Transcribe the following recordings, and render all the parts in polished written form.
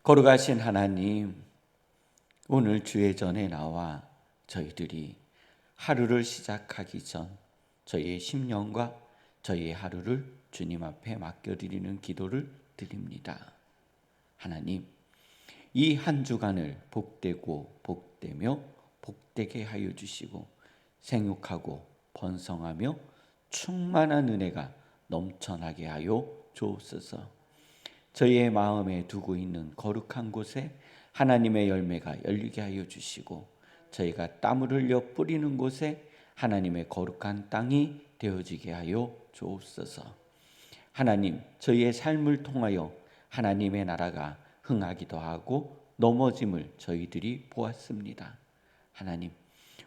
거룩하신 하나님, 오늘 주의 전에 나와 저희들이 하루를 시작하기 전 저희의 심령과 저희의 하루를 주님 앞에 맡겨드리는 기도를 드립니다. 하나님, 이 한 주간을 복되고 복되며 복되게 하여 주시고 생육하고 번성하며 충만한 은혜가 넘쳐나게 하여 주옵소서. 저희의 마음에 두고 있는 거룩한 곳에 하나님의 열매가 열리게 하여 주시고 저희가 땀을 흘려 뿌리는 곳에 하나님의 거룩한 땅이 되어지게 하여 주옵소서. 하나님, 저희의 삶을 통하여 하나님의 나라가 흥하기도 하고 넘어짐을 저희들이 보았습니다. 하나님,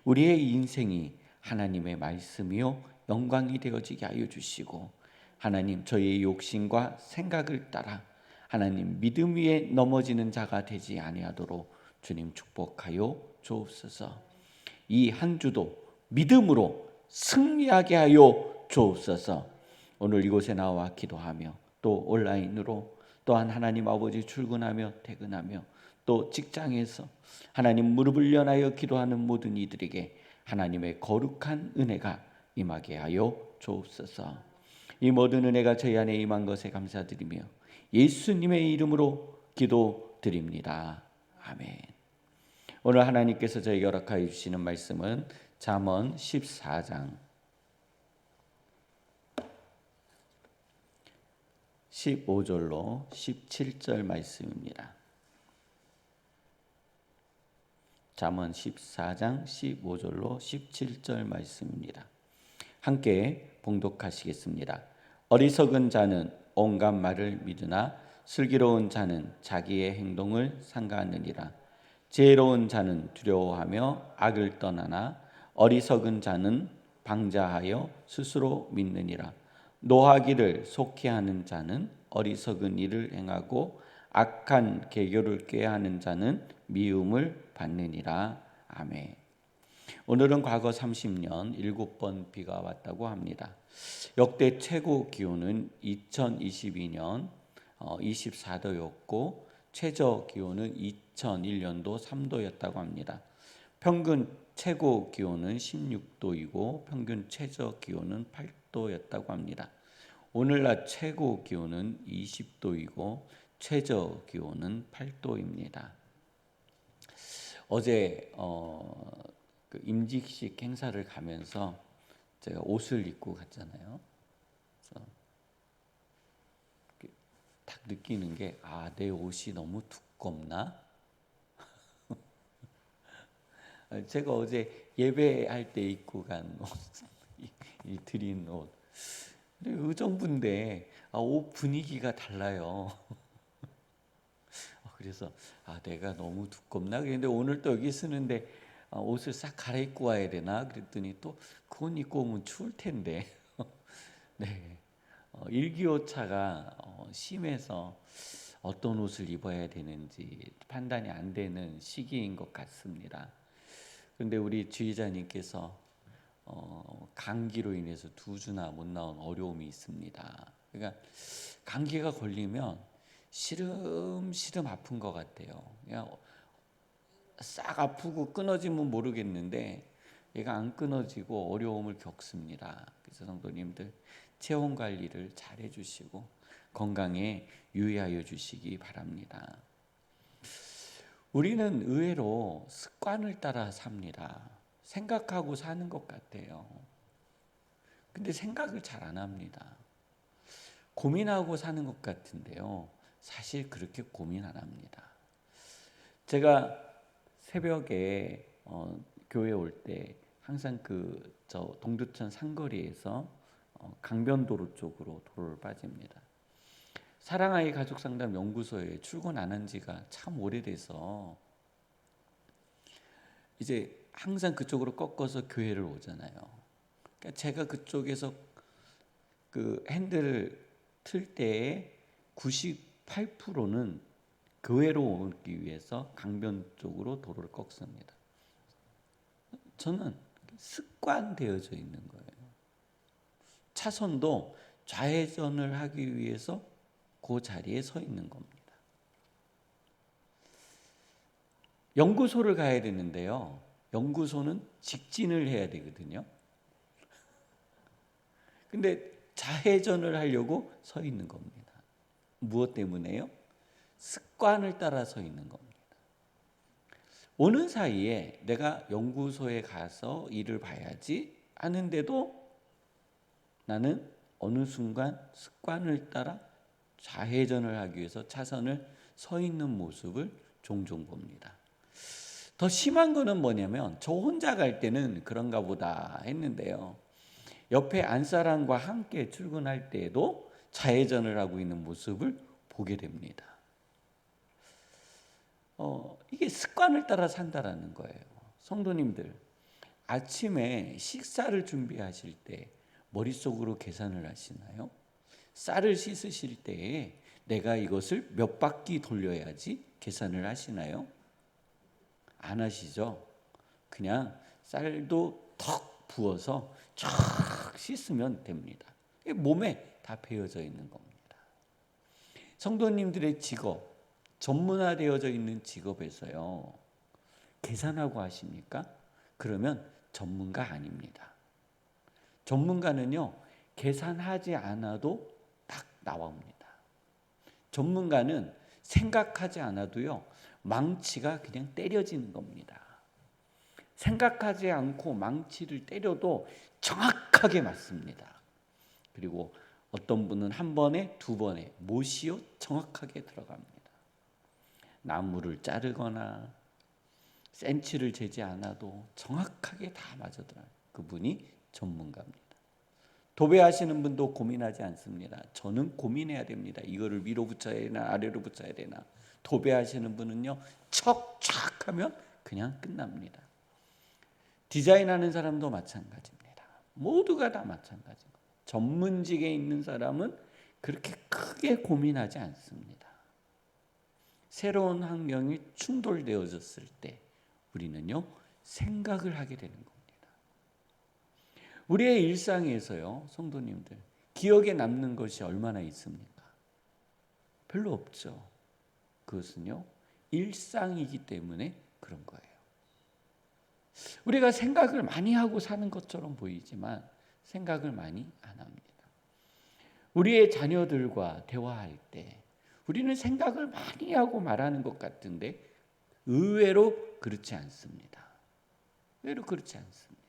우리의 인생이 하나님의 말씀이요 영광이 되어지게 하여 주시고 하나님, 저희의 욕심과 생각을 따라 하나님 믿음 위에 넘어지는 자가 되지 아니하도록 주님 축복하여 주옵소서. 이 한 주도 믿음으로 승리하게 하여 주옵소서. 오늘 이곳에 나와 기도하며 또 온라인으로 또한 하나님 아버지 출근하며 퇴근하며 또 직장에서 하나님 무릎을 연하여 기도하는 모든 이들에게 하나님의 거룩한 은혜가 임하게 하여 주옵소서. 이 모든 은혜가 저희 안에 임한 것에 감사드리며 예수님의 이름으로 기도드립니다. 아멘. 오늘 하나님께서 저에게 허락하여 주시는 말씀은 잠언 14장 15절로 17절 말씀입니다. 잠언 14장 15절로 17절 말씀입니다. 함께 봉독하시겠습니다. 어리석은 자는 온갖 말을 믿으나 슬기로운 자는 자기의 행동을 삼가하느니라. 지혜로운 자는 두려워하며 악을 떠나나 어리석은 자는 방자하여 스스로 믿느니라. 노하기를 속히하는 자는 어리석은 일을 행하고 악한 계교를 꾀하는 자는 미움을 받느니라. 아멘. 오늘은 과거 30년 7번 비가 왔다고 합니다. 역대 최고 기온은 2022년 24도였고 최저 기온은 2001년도 3도였다고 합니다. 평균 최고 기온은 16도이고 평균 최저 기온은 8도였다고 합니다. 오늘날 최고 기온은 20도이고 최저 기온은 8도입니다. 어제 그 임직식 행사를 가면서 제가 옷을 입고 갔잖아요. 그래서 딱 느끼는 게 내 옷이 너무 두껍나? 제가 어제 예배할 때 입고 간 옷, 드린 옷. 의정부인데 옷 분위기가 달라요. 그래서 내가 너무 두껍나? 그런데 오늘 또 여기 쓰는데 옷을 싹 갈아입고 와야 되나? 그랬더니 또 그건 입고 오면 추울 텐데. 네, 일기오차가 심해서 어떤 옷을 입어야 되는지 판단이 안 되는 시기인 것 같습니다. 그런데 우리 지휘자님께서 감기로 인해서 2주나 못 나온 어려움이 있습니다. 그러니까 감기가 걸리면 시름시름 아픈 것 같아요. 그냥 싹 아프고 끊어지면 모르겠는데 얘가 안 끊어지고 어려움을 겪습니다. 그래서 성도님들 체온 관리를 잘 해주시고 건강에 유의하여 주시기 바랍니다. 우리는 의외로 습관을 따라 삽니다. 생각하고 사는 것 같아요. 근데 생각을 잘 안 합니다. 고민하고 사는 것 같은데요. 사실 그렇게 고민 안 합니다. 제가 새벽에 교회 올 때 항상 저 동두천 상거리에서 강변도로 쪽으로 도로를 빠집니다. 사랑아이 가족상담 연구소에 출근 안 한 지가 참 오래돼서 이제 항상 그쪽으로 꺾어서 교회를 오잖아요. 그러니까 제가 그쪽에서 그 핸들을 틀 때에 98%는 교회로 오기 위해서 강변 쪽으로 도로를 꺾습니다. 저는 습관되어져 있는 거예요. 차선도 좌회전을 하기 위해서 그 자리에 서 있는 겁니다. 연구소를 가야 되는데요. 연구소는 직진을 해야 되거든요. 근데 좌회전을 하려고 서 있는 겁니다. 무엇 때문에요? 습관을 따라 서 있는 겁니다. 오는 사이에 내가 연구소에 가서 일을 봐야지 하는데도 나는 어느 순간 습관을 따라 좌회전을 하기 위해서 차선을 서 있는 모습을 종종 봅니다. 더 심한 거는 뭐냐면 저 혼자 갈 때는 그런가 보다 했는데요. 옆에 안사람과 함께 출근할 때에도 좌회전을 하고 있는 모습을 보게 됩니다. 이게 습관을 따라 산다라는 거예요. 성도님들, 아침에 식사를 준비하실 때 머릿속으로 계산을 하시나요? 쌀을 씻으실 때에 내가 이것을 몇 바퀴 돌려야지 계산을 하시나요? 안 하시죠? 그냥 쌀도 턱 부어서 쫙 씻으면 됩니다. 몸에 다 배어져 있는 겁니다. 성도님들의 직업, 전문화되어져 있는 직업에서요, 계산하고 하십니까? 그러면 전문가 아닙니다. 전문가는요, 계산하지 않아도 딱 나옵니다. 전문가는 생각하지 않아도요, 망치가 그냥 때려지는 겁니다. 생각하지 않고 망치를 때려도 정확하게 맞습니다. 그리고 어떤 분은 한 번에 두 번에 못이요 정확하게 들어갑니다. 나무를 자르거나 센치를 재지 않아도 정확하게 다 맞아들어요. 그분이 전문가입니다. 도배하시는 분도 고민하지 않습니다. 저는 고민해야 됩니다. 이거를 위로 붙여야 되나 아래로 붙여야 되나. 도배하시는 분은요, 척 하면 그냥 끝납니다. 디자인하는 사람도 마찬가지입니다. 모두가 다 마찬가지입니다. 전문직에 있는 사람은 그렇게 크게 고민하지 않습니다. 새로운 환경이 충돌되어졌을 때 우리는요, 생각을 하게 되는 겁니다. 우리의 일상에서요, 성도님들, 기억에 남는 것이 얼마나 있습니까? 별로 없죠. 그것은요, 일상이기 때문에 그런 거예요. 우리가 생각을 많이 하고 사는 것처럼 보이지만 생각을 많이 안 합니다. 우리의 자녀들과 대화할 때 우리는 생각을 많이 하고 말하는 것 같은데 의외로 그렇지 않습니다. 의외로 그렇지 않습니다.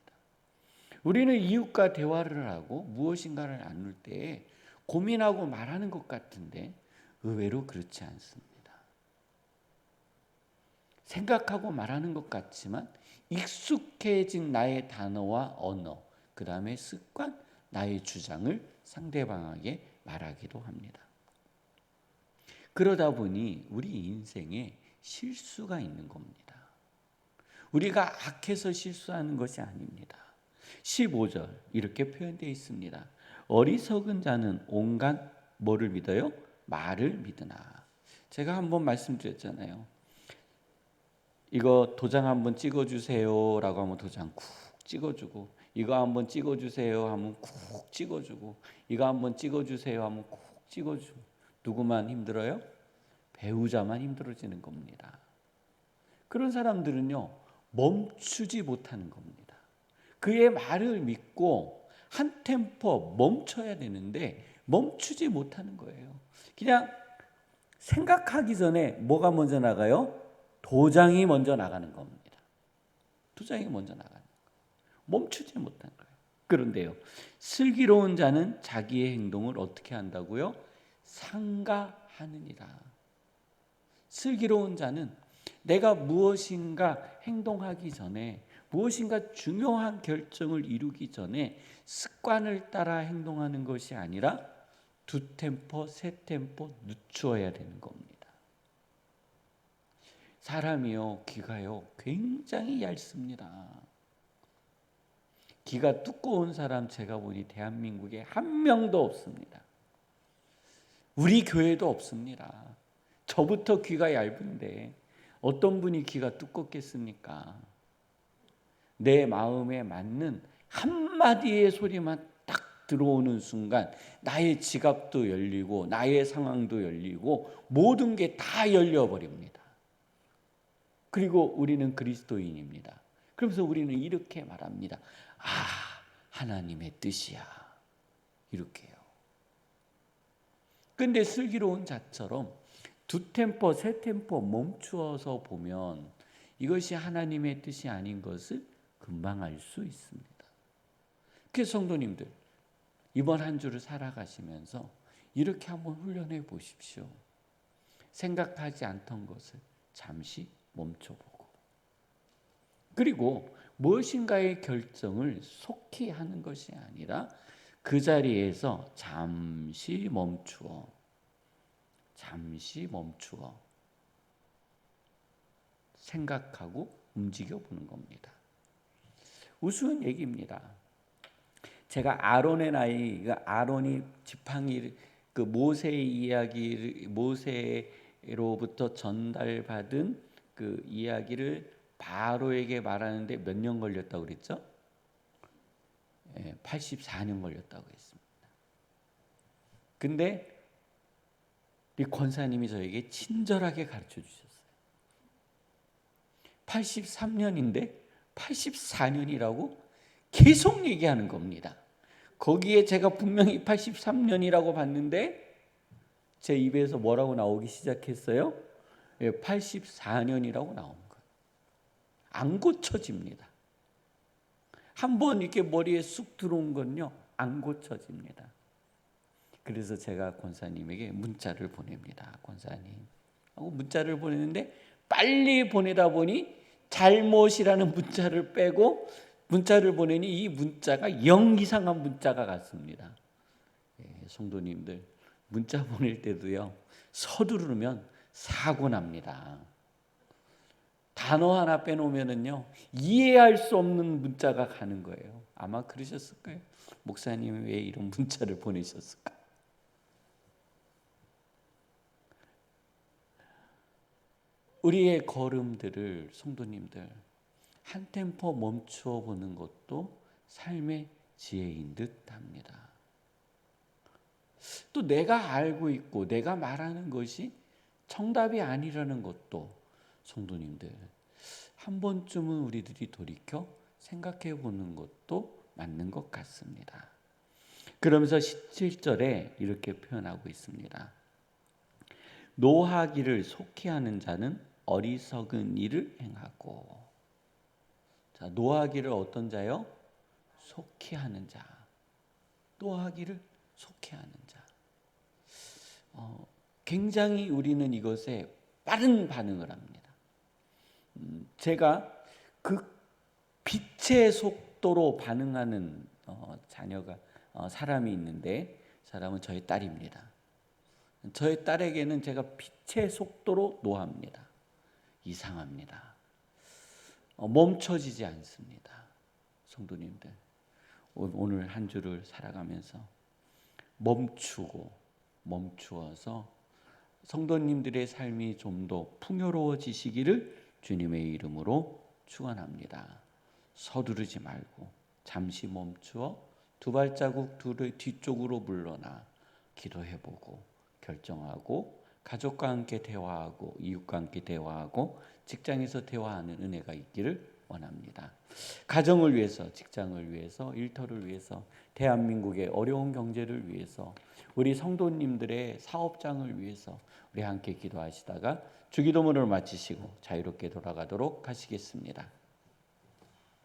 우리는 이웃과 대화를 하고 무엇인가를 나눌 때 고민하고 말하는 것 같은데 의외로 그렇지 않습니다. 생각하고 말하는 것 같지만 익숙해진 나의 단어와 언어, 그 다음에 습관, 나의 주장을 상대방에게 말하기도 합니다. 그러다 보니 우리 인생에 실수가 있는 겁니다. 우리가 악해서 실수하는 것이 아닙니다. 15절 이렇게 표현되어 있습니다. 어리석은 자는 온갖 뭐를 믿어요? 말을 믿으나. 제가 한번 말씀드렸잖아요. 이거 도장 한번 찍어주세요 라고 하면 도장 쿡 찍어주고, 이거 한번 찍어주세요 하면 쿡 찍어주고, 이거 한번 찍어주세요 하면 쿡 찍어주고. 누구만 힘들어요? 배우자만 힘들어지는 겁니다. 그런 사람들은요, 멈추지 못하는 겁니다. 그의 말을 믿고 한 템포 멈춰야 되는데 멈추지 못하는 거예요. 그냥 생각하기 전에 뭐가 먼저 나가요? 도장이 먼저 나가는 겁니다. 도장이 먼저 나가는 거예요. 멈추지 못하는 거예요. 그런데요, 슬기로운 자는 자기의 행동을 어떻게 한다고요? 삼가하느니라. 슬기로운 자는 내가 무엇인가 행동하기 전에, 무엇인가 중요한 결정을 이루기 전에 습관을 따라 행동하는 것이 아니라 두 템포, 세 템포 늦추어야 되는 겁니다. 사람이요, 귀가요, 굉장히 얇습니다. 귀가 두꺼운 사람 제가 보니 대한민국에 한 명도 없습니다. 우리 교회도 없습니다. 저부터 귀가 얇은데 어떤 분이 귀가 두껍겠습니까? 내 마음에 맞는 한마디의 소리만 딱 들어오는 순간 나의 지갑도 열리고 나의 상황도 열리고 모든 게 다 열려버립니다. 그리고 우리는 그리스도인입니다. 그러면서 우리는 이렇게 말합니다. 아, 하나님의 뜻이야. 이렇게요. 근데 슬기로운 자처럼 두 템포, 세 템포 멈추어서 보면 이것이 하나님의 뜻이 아닌 것을 금방 알 수 있습니다. 그래서 성도님들, 이번 한 주를 살아가시면서 이렇게 한번 훈련해 보십시오. 생각하지 않던 것을 잠시 멈춰보고, 그리고 무엇인가의 결정을 속히 하는 것이 아니라 그 자리에서 잠시 멈추어 생각하고 움직여 보는 겁니다. 우스운 얘기입니다. 제가 아론의 나이가, 아론이 지팡이, 그 모세의 이야기를, 모세로부터 전달받은 그 이야기를 바로에게 말하는데 몇 년 걸렸다고 그랬죠? 84년 걸렸다고 했습니다. 근데 이 권사님이 저에게 친절하게 가르쳐 주셨어요. 83년인데 84년이라고 계속 얘기하는 겁니다. 거기에 제가 분명히 83년이라고 봤는데 제 입에서 뭐라고 나오기 시작했어요? 84년이라고 나온 거예요. 안 고쳐집니다. 한번 이렇게 머리에 쑥 들어온 건요, 안 고쳐집니다. 그래서 제가 권사님에게 문자를 보냅니다. 권사님 하고 문자를 보냈는데 빨리 보내다 보니 잘못이라는 문자를 빼고 문자를 보내니 이 문자가 0 이상한 문자가 갔습니다. 성도님들, 문자 보낼 때도요, 서두르면 사고 납니다. 단어 하나 빼놓으면은요, 이해할 수 없는 문자가 가는 거예요. 아마 그러셨을 거예요. 목사님 왜 이런 문자를 보내셨을까? 우리의 걸음들을, 성도님들, 한 템포 멈추어 보는 것도 삶의 지혜인 듯 합니다. 또 내가 알고 있고 내가 말하는 것이 정답이 아니라는 것도, 성도님들, 한 번쯤은 우리들이 돌이켜 생각해 보는 것도 맞는 것 같습니다. 그러면서 17절에 이렇게 표현하고 있습니다. 노하기를 속히 하는 자는 어리석은 일을 행하고. 자, 노하기를 어떤 자요? 속히 하는 자. 노하기를 속히 하는 자. 굉장히 우리는 이것에 빠른 반응을 합니다. 제가 그 빛의 속도로 반응하는 자녀가, 사람이 있는데, 사람은 저희 딸입니다. 저희 딸에게는 제가 빛의 속도로 노합니다. 이상합니다. 멈춰지지 않습니다. 성도님들, 오늘 한 주를 살아가면서 멈추어서 성도님들의 삶이 좀 더 풍요로워지시기를 주님의 이름으로 축원합니다. 서두르지 말고 잠시 멈추어 두 발자국 뒤쪽으로 물러나 기도해보고 결정하고, 가족과 함께 대화하고, 이웃과 함께 대화하고, 직장에서 대화하는 은혜가 있기를 원합니다. 가정을 위해서, 직장을 위해서, 일터를 위해서, 대한민국의 어려운 경제를 위해서, 우리 성도님들의 사업장을 위해서 우리 함께 기도하시다가 주기도문을 마치시고 자유롭게 돌아가도록 하시겠습니다.